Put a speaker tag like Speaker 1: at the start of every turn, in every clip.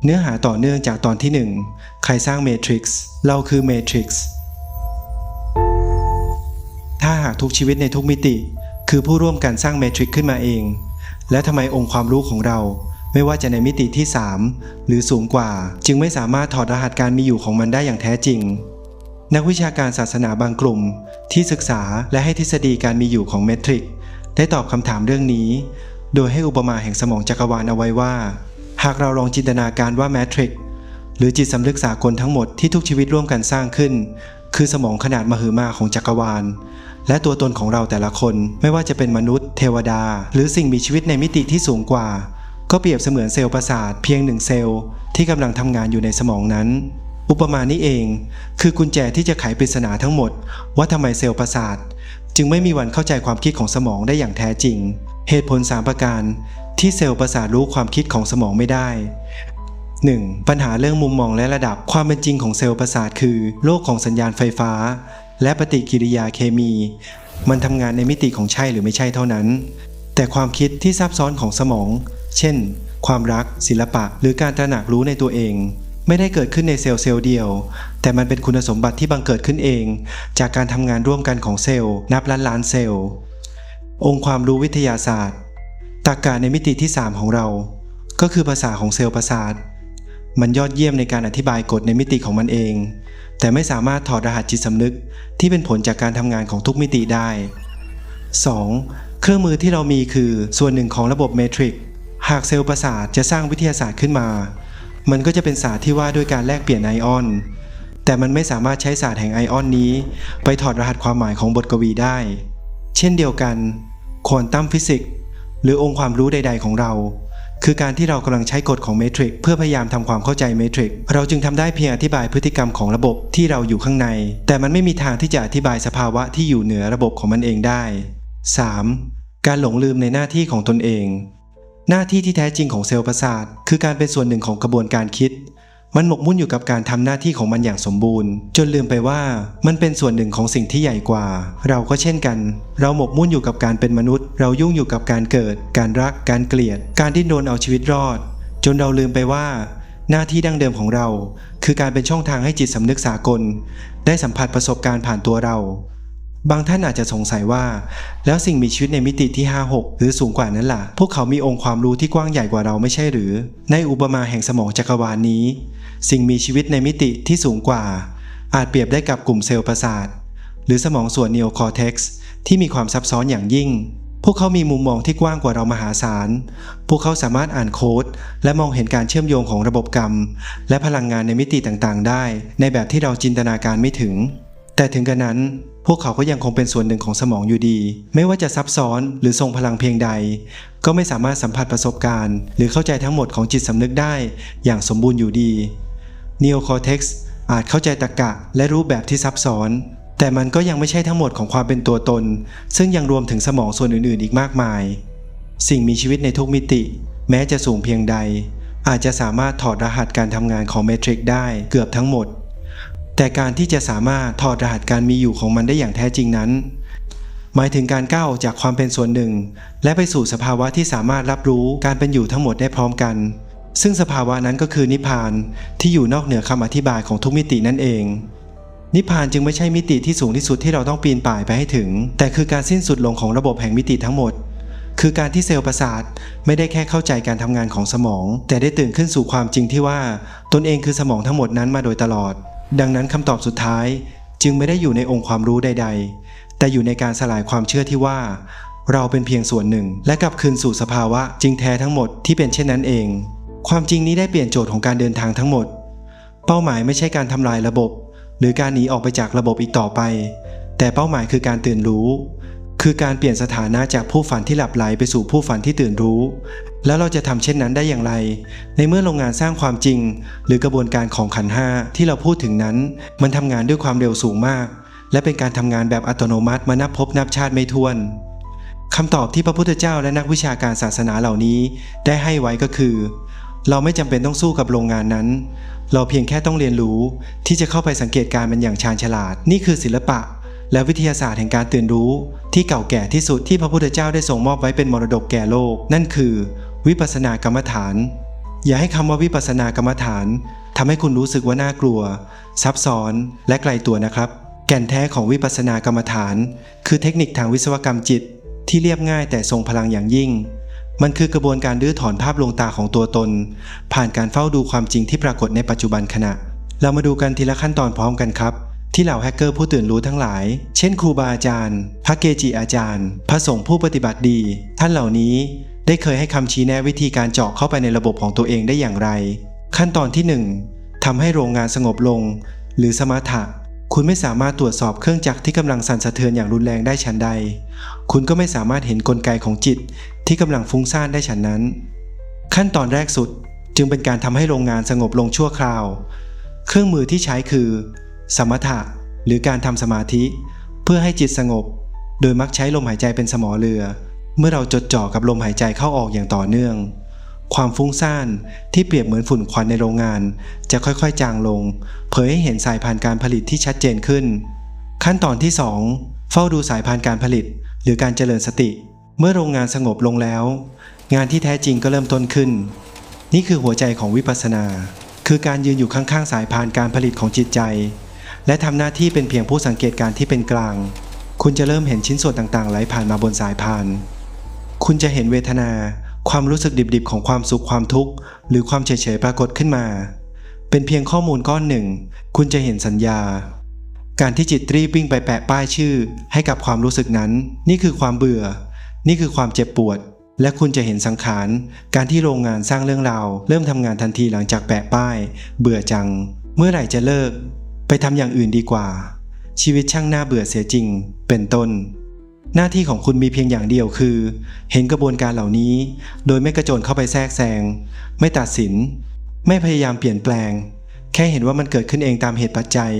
Speaker 1: เนื้อหาต่อเนื่องจากตอนที่ 1ใครสร้างเมทริกซ์เราคือเมทริกซ์ถ้าหากทุกชีวิตในทุกมิติคือผู้ร่วมกันสร้างเมทริกซ์ขึ้นมาเองและทำไมองค์ความรู้ของเราไม่ว่าจะในมิติที่3หรือสูงกว่าจึงไม่สามารถถอดรหัสการมีอยู่ของมันได้อย่างแท้จริงนักวิชาการศาสนาบางกลุ่มที่ศึกษาและให้ทฤษฎีการมีอยู่ของเมทริกซ์ได้ตอบคำถามเรื่องนี้โดยให้อุปมาแห่งสมองจักรวาลเอาไว้ว่าหากเราลองจินตนาการว่าแมทริกซ์หรือจิตสำนึกสากลทั้งหมดที่ทุกชีวิตร่วมกันสร้างขึ้นคือสมองขนาดมหึมาของจักรวาลและตัวตนของเราแต่ละคนไม่ว่าจะเป็นมนุษย์เทวดาหรือสิ่งมีชีวิตในมิติที่สูงกว่าก็เปรียบเสมือนเซลล์ประสาทเพียง1เซลล์ที่กำลังทำงานอยู่ในสมองนั้นอุปมานี้เองคือกุญแจที่จะไขปริศนาทั้งหมดว่าทำไมเซลล์ประสาทจึงไม่มีวันเข้าใจความคิดของสมองได้อย่างแท้จริงเหตุผล3ประการที่เซลล์ประสาทรู้ความคิดของสมองไม่ได้ 1. ปัญหาเรื่องมุมมองและระดับความเป็นจริงของเซลล์ประสาทคือโลกของสัญญาณไฟฟ้าและปฏิกิริยาเคมีมันทำงานในมิติของใช่หรือไม่ใช่เท่านั้นแต่ความคิดที่ซับซ้อนของสมองเช่นความรักศิลปะหรือการตระหนักรู้ในตัวเองไม่ได้เกิดขึ้นในเซลล์เดียวแต่มันเป็นคุณสมบัติที่บังเกิดขึ้นเองจากการทำงานร่วมกันของเซลล์นับล้านเซลล์องค์ความรู้วิทยาศาสตร์ตรรกะในมิติที่3ของเราก็คือภาษาของเซลล์ประสาทมันยอดเยี่ยมในการอธิบายกฎในมิติของมันเองแต่ไม่สามารถถอดรหัสจิตสำนึกที่เป็นผลจากการทำงานของทุกมิติได้ 2. เครื่องมือที่เรามีคือส่วนหนึ่งของระบบเมทริกซ์หากเซลล์ประสาทจะสร้างวิทยาศาสตร์ขึ้นมามันก็จะเป็นศาสตร์ที่ว่าด้วยการแลกเปลี่ยนไอออนแต่มันไม่สามารถใช้ศาสตร์แห่งไอออนนี้ไปถอดรหัสความหมายของบทกวีได้เช่นเดียวกันควอนตัมฟิสิกส์หรือองค์ความรู้ใดๆของเราคือการที่เรากำลังใช้กฎของเมทริกซ์เพื่อพยายามทำความเข้าใจเมทริกซ์เราจึงทำได้เพียงอธิบายพฤติกรรมของระบบที่เราอยู่ข้างในแต่มันไม่มีทางที่จะอธิบายสภาวะที่อยู่เหนือระบบของมันเองได้ 3. การหลงลืมในหน้าที่ของตนเองหน้าที่ที่แท้จริงของเซลล์ประสาทคือการเป็นส่วนหนึ่งของกระบวนการคิดมันหมกมุ่นอยู่กับการทำหน้าที่ของมันอย่างสมบูรณ์จนลืมไปว่ามันเป็นส่วนหนึ่งของสิ่งที่ใหญ่กว่าเราก็เช่นกันเราหมกมุ่นอยู่กับการเป็นมนุษย์เรายุ่งอยู่กับการเกิดการรักการเกลียดการดิ้นรนเอาชีวิตรอดจนเราลืมไปว่าหน้าที่ดั้งเดิมของเราคือการเป็นช่องทางให้จิตสำนึกสากลได้สัมผัสประสบการณ์ผ่านตัวเราบางท่านอาจจะสงสัยว่าแล้วสิ่งมีชีวิตในมิติที่5-6หรือสูงกว่านั้นล่ะพวกเขามีองค์ความรู้ที่กว้างใหญ่กว่าเราไม่ใช่หรือในอุปมาแห่งสมองจักรวาลนี้สิ่งมีชีวิตในมิติที่สูงกว่าอาจเปรียบได้กับกลุ่มเซลล์ประสาทหรือสมองส่วนนีโอคอร์เท็กซ์ที่มีความซับซ้อนอย่างยิ่งพวกเขามีมุมมองที่กว้างกว่าเรามหาศาลพวกเขาสามารถอ่านโค้ดและมองเห็นการเชื่อมโยงของระบบกรรมและพลังงานในมิติต่างๆได้ในแบบที่เราจินตนาการไม่ถึงแต่ถึงกระนั้นพวกเขาก็ยังคงเป็นส่วนหนึ่งของสมองอยู่ดีไม่ว่าจะซับซ้อนหรือทรงพลังเพียงใดก็ไม่สามารถสัมผัสประสบการณ์หรือเข้าใจทั้งหมดของจิตสำนึกได้อย่างสมบูรณ์อยู่ดีนีโอคอร์เท็กซ์อาจเข้าใจตรรกะและรูปแบบที่ซับซ้อนแต่มันก็ยังไม่ใช่ทั้งหมดของความเป็นตัวตนซึ่งยังรวมถึงสมองส่วนอื่นๆอีกมากมายสิ่งมีชีวิตในทุกมิติแม้จะสูงเพียงใดอาจจะสามารถถอดรหัสการทำงานของเมทริกซ์ได้เกือบทั้งหมดแต่การที่จะสามารถถอดรหัสการมีอยู่ของมันได้อย่างแท้จริงนั้นหมายถึงการก้าวออกจากความเป็นส่วนหนึ่งและไปสู่สภาวะที่สามารถรับรู้การเป็นอยู่ทั้งหมดได้พร้อมกันซึ่งสภาวะนั้นก็คือนิพพานที่อยู่นอกเหนือคำอธิบายของทุกมิตินั่นเองนิพพานจึงไม่ใช่มิติที่สูงที่สุดที่เราต้องปีนป่ายไปให้ถึงแต่คือการสิ้นสุดลงของระบบแห่งมิติทั้งหมดคือการที่เซลล์ประสาทไม่ได้แค่เข้าใจการทำงานของสมองแต่ได้ตื่นขึ้นสู่ความจริงที่ว่าตนเองคือสมองทั้งหมดนั้นมาโดยตลอดดังนั้นคำตอบสุดท้ายจึงไม่ได้อยู่ในองค์ความรู้ใดๆแต่อยู่ในการสลายความเชื่อที่ว่าเราเป็นเพียงส่วนหนึ่งและกลับคืนสู่สภาวะจริงแท้ทั้งหมดที่เป็นเช่นนั้นเองความจริงนี้ได้เปลี่ยนโจทย์ของการเดินทางทั้งหมดเป้าหมายไม่ใช่การทำลายระบบหรือการหนีออกไปจากระบบอีกต่อไปแต่เป้าหมายคือการตื่นรู้คือการเปลี่ยนสถานะจากผู้ฝันที่หลับไหลไปสู่ผู้ฝันที่ตื่นรู้แล้วเราจะทำเช่นนั้นได้อย่างไรในเมื่อโรงงานสร้างความจริงหรือกระบวนการของขันธ์ห้าที่เราพูดถึงนั้นมันทำงานด้วยความเร็วสูงมากและเป็นการทำงานแบบอัตโนมัติมานับพบนับชาติไม่ถ้วนคำตอบที่พระพุทธเจ้าและนักวิชาการศาสนาเหล่านี้ได้ให้ไว้ก็คือเราไม่จำเป็นต้องสู้กับโรงงานนั้นเราเพียงแค่ต้องเรียนรู้ที่จะเข้าไปสังเกตการณ์มันอย่างชาญฉลาดนี่คือศิลปะและวิทยาศาสตร์แห่งการตื่นรู้ที่เก่าแก่ที่สุดที่พระพุทธเจ้าได้ทรงมอบไว้เป็นมรดกแก่โลกนั่นคือวิปัสสนากรรมฐาน อย่าให้คำว่าวิปัสสนากรรมฐานทำให้คุณรู้สึกว่าน่ากลัวซับซ้อนและไกลตัวนะครับแก่นแท้ของวิปัสสนากรรมฐานคือเทคนิคทางวิศวกรรมจิตที่เรียบง่ายแต่ทรงพลังอย่างยิ่งมันคือกระบวนการรื้อถอนภาพลวงตาของตัวตนผ่านการเฝ้าดูความจริงที่ปรากฏในปัจจุบันขณะเรามาดูกันทีละขั้นตอนพร้อมกันครับที่เหล่าแฮกเกอร์ผู้ตื่นรู้ทั้งหลายเช่นครูบาอาจารย์พระเกจิอาจารย์พระสงฆ์ผู้ปฏิบัติดีท่านเหล่านี้ได้เคยให้คำชี้แนะวิธีการเจาะเข้าไปในระบบของตัวเองได้อย่างไรขั้นตอนที่ 1ทำให้โรงงานสงบลงหรือสมถะคุณไม่สามารถตรวจสอบเครื่องจักรที่กำลังสั่นสะเทือนอย่างรุนแรงได้ฉันใดคุณก็ไม่สามารถเห็นกลไกของจิตที่กำลังฟุ้งซ่านได้ฉันนั้นขั้นตอนแรกสุดจึงเป็นการทำให้โรงงานสงบลงชั่วคราวเครื่องมือที่ใช้คือสมถะหรือการทำสมาธิเพื่อให้จิตสงบโดยมักใช้ลมหายใจเป็นสมอเรือเมื่อเราจดจ่อกับลมหายใจเข้าออกอย่างต่อเนื่องความฟุ้งซ่านที่เปรียบเหมือนฝุ่นควันในโรงงานจะค่อยๆจางลงเผยให้เห็นสายพานการผลิตที่ชัดเจนขึ้นขั้นตอนที่ 2เฝ้าดูสายพานการผลิตหรือการเจริญสติเมื่อโรงงานสงบลงแล้วงานที่แท้จริงก็เริ่มต้นขึ้นนี่คือหัวใจของวิปัสสนาคือการยืนอยู่ข้างๆสายพานการผลิตของจิตใจและทำหน้าที่เป็นเพียงผู้สังเกตการที่เป็นกลางคุณจะเริ่มเห็นชิ้นส่วนต่างๆไหลผ่านมาบนสายพานคุณจะเห็นเวทนาความรู้สึกดิบๆของความสุขความทุกข์หรือความเฉยๆปรากฏขึ้นมาเป็นเพียงข้อมูลก้อนหนึ่งคุณจะเห็นสัญญาการที่จิตรีบวิ่งไปแปะป้ายชื่อให้กับความรู้สึกนั้นนี่คือความเบื่อนี่คือความเจ็บปวดและคุณจะเห็นสังขารการที่โรงงานสร้างเรื่องราวเริ่มทำงานทันทีหลังจากแปะป้ายเบื่อจังเมื่อไหร่จะเลิกไปทำอย่างอื่นดีกว่าชีวิตช่างน่าเบื่อเสียจริงเป็นต้นหน้าที่ของคุณมีเพียงอย่างเดียวคือเห็นกระบวนการเหล่านี้โดยไม่กระโจนเข้าไปแทรกแซงไม่ตัดสินไม่พยายามเปลี่ยนแปลงแค่เห็นว่ามันเกิดขึ้นเองตามเหตุปัจจัย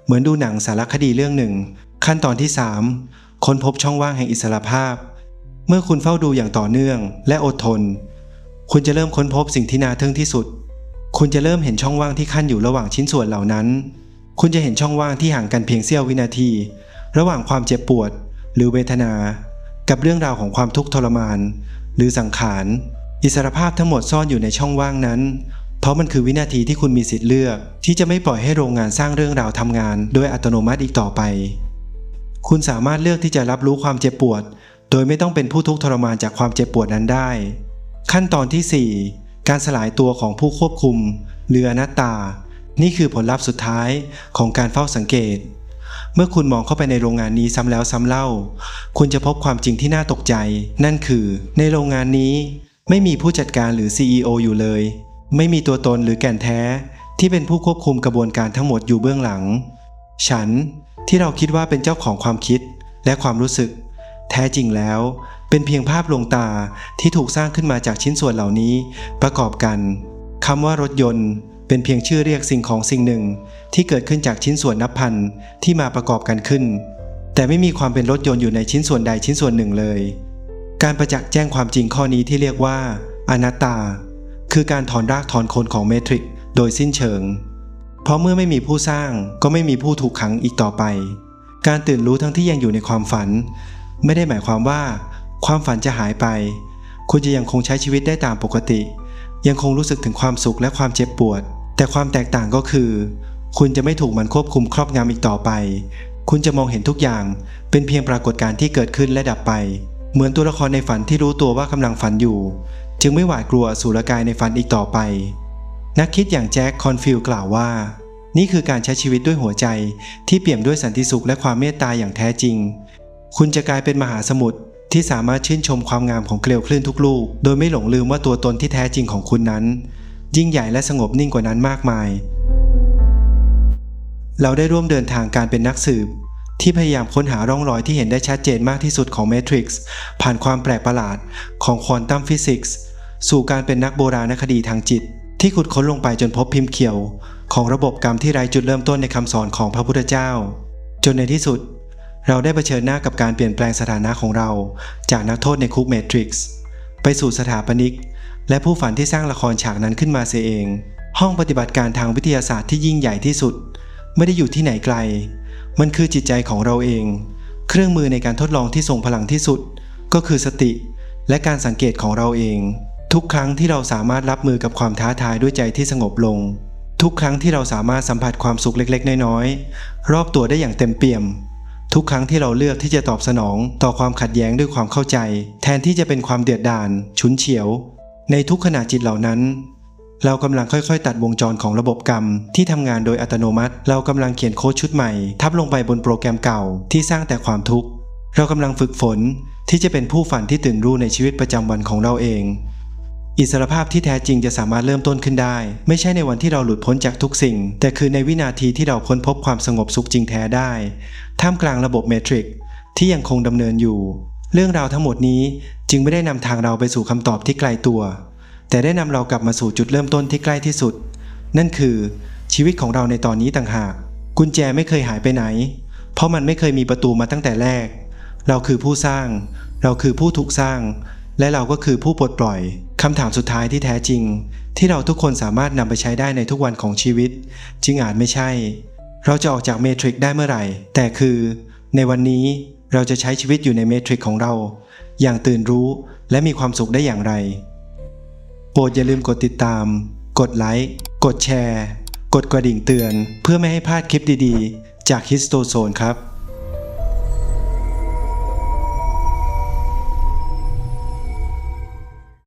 Speaker 1: เหมือนดูหนังสารคดีเรื่องหนึ่งขั้นตอนที่ 3ค้นพบช่องว่างแห่งอิสรภาพเมื่อคุณเฝ้าดูอย่างต่อเนื่องและอดทนคุณจะเริ่มค้นพบสิ่งที่น่าทึ่งที่สุดคุณจะเริ่มเห็นช่องว่างที่ขั้นอยู่ระหว่างชิ้นส่วนเหล่านั้นคุณจะเห็นช่องว่างที่ห่างกันเพียงเสี้ยววินาทีระหว่างความเจ็บปวดหรือเวทนากับเรื่องราวของความทุกข์ทรมานหรือสังขารอิสรภาพทั้งหมดซ่อนอยู่ในช่องว่างนั้นเพราะมันคือวินาทีที่คุณมีสิทธิ์เลือกที่จะไม่ปล่อยให้โรงงานสร้างเรื่องราวทำงานโดยอัตโนมัติอีกต่อไปคุณสามารถเลือกที่จะรับรู้ความเจ็บปวดโดยไม่ต้องเป็นผู้ทุกข์ทรมานจากความเจ็บปวดนั้นได้ขั้นตอนที่ 4การสลายตัวของผู้ควบคุมหรืออนัตตานี่คือผลลัพธ์สุดท้ายของการเฝ้าสังเกตเมื่อคุณมองเข้าไปในโรงงานนี้ซ้ำแล้วซ้ำเล่าคุณจะพบความจริงที่น่าตกใจนั่นคือในโรงงานนี้ไม่มีผู้จัดการหรือ CEO อยู่เลยไม่มีตัวตนหรือแก่นแท้ที่เป็นผู้ควบคุมกระบวนการทั้งหมดอยู่เบื้องหลังฉันที่เราคิดว่าเป็นเจ้าของความคิดและความรู้สึกแท้จริงแล้วเป็นเพียงภาพลวงตาที่ถูกสร้างขึ้นมาจากชิ้นส่วนเหล่านี้ประกอบกันคำว่ารถยนต์เป็นเพียงชื่อเรียกสิ่งของสิ่งหนึ่งที่เกิดขึ้นจากชิ้นส่วนนับพันที่มาประกอบกันขึ้นแต่ไม่มีความเป็นรถยนต์อยู่ในชิ้นส่วนใดชิ้นส่วนหนึ่งเลยการประจักษ์แจ้งความจริงข้อนี้ที่เรียกว่าอนัตตาคือการถอนรากถอนโคนของเมทริกซ์โดยสิ้นเชิงเพราะเมื่อไม่มีผู้สร้างก็ไม่มีผู้ถูกขังอีกต่อไปการตื่นรู้ทั้งที่ยังอยู่ในความฝันไม่ได้หมายความว่าความฝันจะหายไปคุณจะยังคงใช้ชีวิตได้ตามปกติยังคงรู้สึกถึงความสุขและความเจ็บปวดแต่ความแตกต่างก็คือคุณจะไม่ถูกมันควบคุมครอบงำอีกต่อไปคุณจะมองเห็นทุกอย่างเป็นเพียงปรากฏการณ์ที่เกิดขึ้นและดับไปเหมือนตัวละครในฝันที่รู้ตัวว่ากำลังฝันอยู่จึงไม่หวาดกลัวอสูรกายในฝันอีกต่อไปนักคิดอย่างแจ็คคอนฟิลด์กล่าวว่านี่คือการใช้ชีวิตด้วยหัวใจที่เปี่ยมด้วยสันติสุขและความเมตตาอย่างแท้จริงคุณจะกลายเป็นมหาสมุทรที่สามารถชื่นชมความงามของเกลียวคลื่นทุกลูกโดยไม่หลงลืมว่าตัวตนที่แท้จริงของคุณนั้นยิ่งใหญ่และสงบนิ่งกว่านั้นมากมายเราได้ร่วมเดินทางการเป็นนักสืบที่พยายามค้นหาร่องรอยที่เห็นได้ชัดเจนมากที่สุดของเมทริกซ์ผ่านความแปลกประหลาดของควอนตัมฟิสิกส์สู่การเป็นนักโบราณคดีทางจิตที่ขุดค้นลงไปจนพบพิมพ์เขียวของระบบกรรมที่ไร้จุดเริ่มต้นในคำสอนของพระพุทธเจ้าจนในที่สุดเราได้เผชิญหน้ากับการเปลี่ยนแปลงสถานะของเราจากนักโทษในคุกเมทริกซ์ไปสู่สถาปนิกและผู้ฝันที่สร้างละครฉากนั้นขึ้นมาเสียเองห้องปฏิบัติการทางวิทยาศาสตร์ที่ยิ่งใหญ่ที่สุดไม่ได้อยู่ที่ไหนไกลมันคือจิตใจของเราเองเครื่องมือในการทดลองที่ทรงพลังที่สุดก็คือสติและการสังเกตของเราเอง ทุกครั้งที่เราสามารถรับมือกับความท้าทายด้วยใจที่สงบลงทุกครั้งที่เราสามารถสัมผัสความสุขเล็กๆน้อยๆรอบตัวได้อย่างเต็มเปี่ยมทุกครั้งที่เราเลือกที่จะตอบสนองต่อความขัดแย้งด้วยความเข้าใจแทนที่จะเป็นความเดือดดาลฉุนเฉียวในทุกขณะจิตเหล่านั้นเรากำลังค่อยๆตัดวงจรของระบบกรรมที่ทำงานโดยอัตโนมัติเรากำลังเขียนโค้ดชุดใหม่ทับลงไปบนโปรแกรมเก่าที่สร้างแต่ความทุกข์เรากำลังฝึกฝนที่จะเป็นผู้ฝันที่ตื่นรู้ในชีวิตประจำวันของเราเองอิสรภาพที่แท้จริงจะสามารถเริ่มต้นขึ้นได้ไม่ใช่ในวันที่เราหลุดพ้นจากทุกสิ่งแต่คือในวินาทีที่เราค้นพบความสงบสุขจริงแท้ได้ท่ามกลางระบบเมทริกซ์ที่ยังคงดำเนินอยู่เรื่องราวทั้งหมดนี้จึงไม่ได้นำทางเราไปสู่คำตอบที่ไกลตัวแต่ได้นำเรากลับมาสู่จุดเริ่มต้นที่ใกล้ที่สุดนั่นคือชีวิตของเราในตอนนี้ต่างหากกุญแจไม่เคยหายไปไหนเพราะมันไม่เคยมีประตูมาตั้งแต่แรกเราคือผู้สร้างเราคือผู้ถูกสร้างและเราก็คือผู้ปลดปล่อยคำถามสุดท้ายที่แท้จริงที่เราทุกคนสามารถนำไปใช้ได้ในทุกวันของชีวิตจึงอาจไม่ใช่เราจะออกจากเมทริกซ์ได้เมื่อไหร่แต่คือในวันนี้เราจะใช้ชีวิตอยู่ในเมทริกซ์ของเราอย่างตื่นรู้และมีความสุขได้อย่างไรโปรดอย่าลืมกดติดตามกดไลค์กดแชร์กดกระดิ่งเตือนเพื่อไม่ให้พลาดคลิปดีๆจากฮิสโตโซนครับ